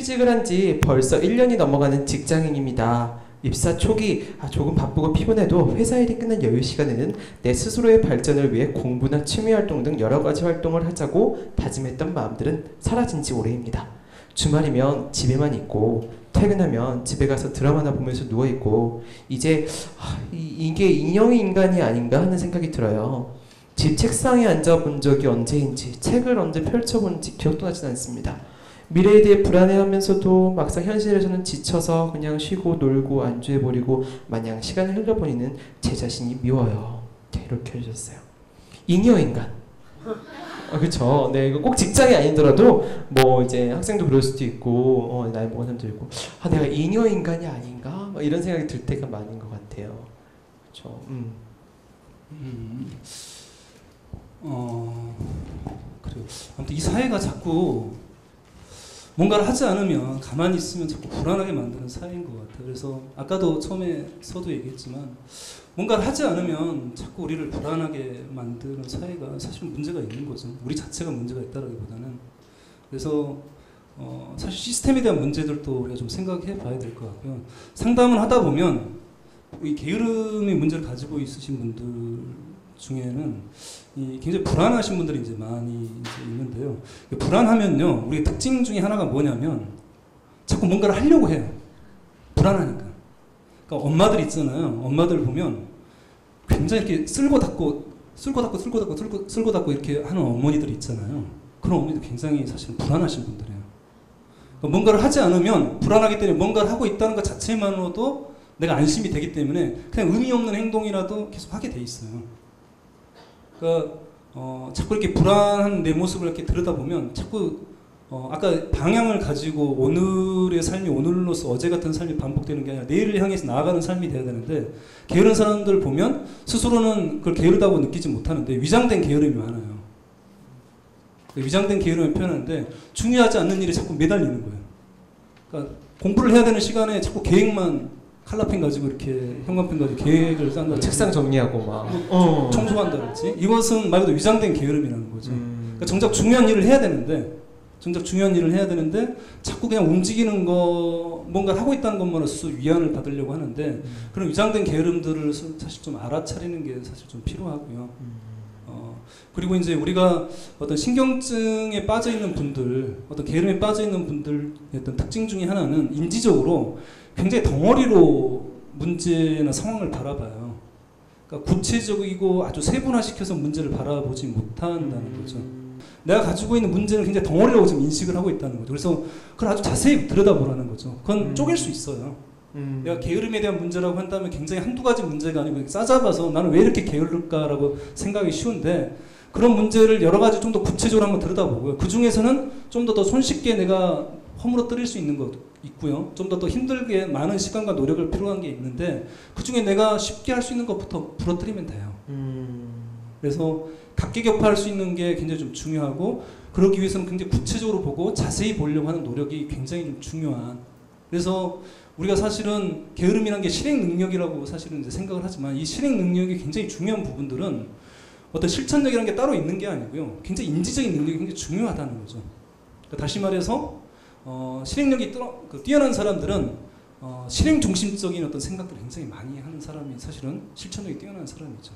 취직을 한 지 벌써 1년이 넘어가는 직장인입니다. 입사 초기 조금 바쁘고 피곤해도 회사 일이 끝난 여유 시간에는 내 스스로의 발전을 위해 공부나 취미 활동 등 여러 가지 활동을 하자고 다짐했던 마음들은 사라진 지 오래입니다. 주말이면 집에만 있고 퇴근하면 집에 가서 드라마나 보면서 누워있고 이제 이게 인형의 인간이 아닌가 하는 생각이 들어요. 집 책상에 앉아본 적이 언제인지 책을 언제 펼쳐본지 기억도 나진 않습니다. 미래에 대해 불안해하면서도 막상 현실에서는 지쳐서 그냥 쉬고 놀고 안주해버리고 마냥 시간을 흘려보내는 제 자신이 미워요. 네, 이렇게 해주셨어요. 잉여 인간. 그쵸. 네, 이거 꼭 직장이 아니더라도 뭐 이제 학생도 그럴 수도 있고 나이 먹은 사람도 있고 내가 잉여 인간이 아닌가? 이런 생각이 들 때가 많은 것 같아요. 그쵸. 그래요. 아무튼 이 사회가 자꾸 뭔가를 하지 않으면 가만히 있으면 자꾸 불안하게 만드는 사회인 것 같아요. 그래서 아까도 처음에서도 얘기했지만 뭔가를 하지 않으면 자꾸 우리를 불안하게 만드는 사회가 사실은 문제가 있는 거죠. 우리 자체가 문제가 있다라기보다는. 그래서 사실 시스템에 대한 문제들도 우리가 좀 생각해 봐야 될 것 같고요. 상담을 하다 보면 이 게으름의 문제를 가지고 있으신 분들 중에는 굉장히 불안하신 분들이 이제 많이 이제 있는데요. 불안하면요, 우리 특징 중에 하나가 뭐냐면 자꾸 뭔가를 하려고 해요. 불안하니까. 그러니까 엄마들 있잖아요. 엄마들 보면 굉장히 이렇게 쓸고 닦고 이렇게 하는 어머니들 있잖아요. 그런 어머니들 굉장히 사실은 불안하신 분들이에요. 그러니까 뭔가를 하지 않으면 불안하기 때문에 뭔가를 하고 있다는 것 자체만으로도 내가 안심이 되기 때문에 그냥 의미 없는 행동이라도 계속 하게 돼 있어요. 그러니까 자꾸 이렇게 불안한 내 모습을 이렇게 들여다보면 자꾸 아까 방향을 가지고 오늘의 삶이 오늘로서 어제 같은 삶이 반복되는 게 아니라 내일을 향해서 나아가는 삶이 돼야 되는데 게으른 사람들 보면 스스로는 그걸 게으르다고 느끼지 못하는데 위장된 게으름이 많아요. 위장된 게으름을 표현하는데 중요하지 않는 일에 자꾸 매달리는 거예요. 그러니까 공부를 해야 되는 시간에 자꾸 계획만 칼라펜 가지고 이렇게 현관펜 가지고 계획을 짠다. 책상 정리하고 막 청소한다 그랬지. 이것은 말 그대로 위장된 게으름이라는 거죠. 그러니까 정작 중요한 일을 해야 되는데 자꾸 그냥 움직이는 거 뭔가 하고 있다는 것만으로 스스로 위안을 받으려고 하는데 그런 위장된 게으름들을 사실 좀 알아차리는 게 사실 좀 필요하고요. 그리고 이제 우리가 어떤 신경증에 빠져 있는 분들, 어떤 게으름에 빠져 있는 분들의 어떤 특징 중에 하나는 인지적으로 굉장히 덩어리로 문제나 상황을 바라봐요. 그러니까 구체적이고 아주 세분화시켜서 문제를 바라보지 못한다는 거죠. 내가 가지고 있는 문제는 굉장히 덩어리라고 지금 인식을 하고 있다는 거죠. 그래서 그걸 아주 자세히 들여다보라는 거죠. 그건 쪼갤 수 있어요. 내가 게으름에 대한 문제라고 한다면 굉장히 한두 가지 문제가 아니고 싸잡아서 나는 왜 이렇게 게으를까라고 생각이 쉬운데 그런 문제를 여러 가지 좀 더 구체적으로 한번 들여다보고요. 그 중에서는 좀 더 손쉽게 내가 허물어뜨릴 수 있는 것 있고요. 좀 더 힘들게 많은 시간과 노력을 필요한 게 있는데 그 중에 내가 쉽게 할 수 있는 것부터 부러뜨리면 돼요. 그래서 각기격파할 수 있는 게 굉장히 좀 중요하고 그러기 위해서는 굉장히 구체적으로 보고 자세히 보려고 하는 노력이 굉장히 좀 중요한. 그래서 우리가 사실은 게으름이라는 게 실행 능력이라고 사실은 이제 생각을 하지만 이 실행 능력이 굉장히 중요한 부분들은 어떤 실천력이라는 게 따로 있는 게 아니고요. 굉장히 인지적인 능력이 굉장히 중요하다는 거죠. 그러니까 다시 말해서 실행력이 뛰어난 사람들은 실행 중심적인 어떤 생각들을 굉장히 많이 하는 사람이 사실은 실천력이 뛰어난 사람이죠.